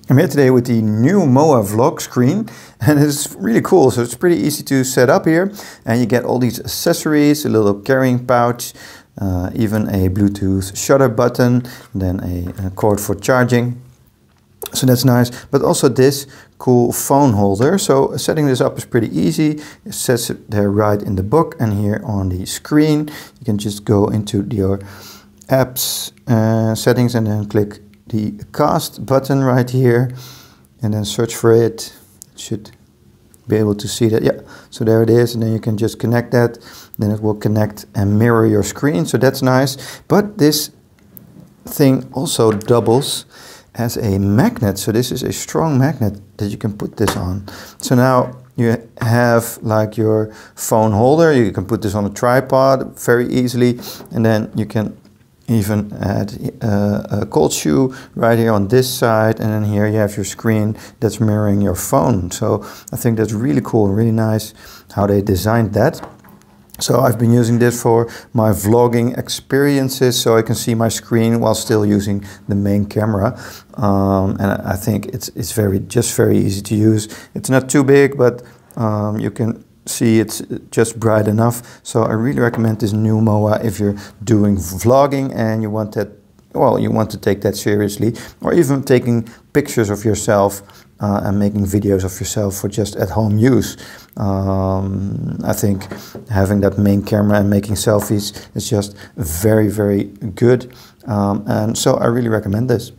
I'm here today with the Newmowa Vlog Screen, and it's really cool. So it's pretty easy to set up here, and you get all these accessories, a little carrying pouch, even a Bluetooth shutter button, then a cord for charging. So that's nice, but also this cool phone holder. So setting this up is pretty easy. It says it there right in the book, and here on the screen you can just go into your apps settings and then click the cast button right here and then search for it. It should be able to see that. Yeah, so there it is, and then you can just connect that, then it will connect and mirror your screen, so that's nice. But this thing also doubles as a magnet, so this is a strong magnet that you can put this on. So now you have like your phone holder, you can put this on a tripod very easily, and then you can even add a cold shoe right here on this side, and then here you have your screen that's mirroring your phone. So I think that's really cool, really nice how they designed that. So I've been using this for my vlogging experiences, so I can see my screen while still using the main camera, and I think it's very easy to use. It's not too big, but you can see it's just bright enough. So I really recommend this Newmowa if you're doing vlogging and you want that, well, you want to take that seriously, or even taking pictures of yourself and making videos of yourself for just at home use. I think having that main camera and making selfies is just very good, and so I really recommend this.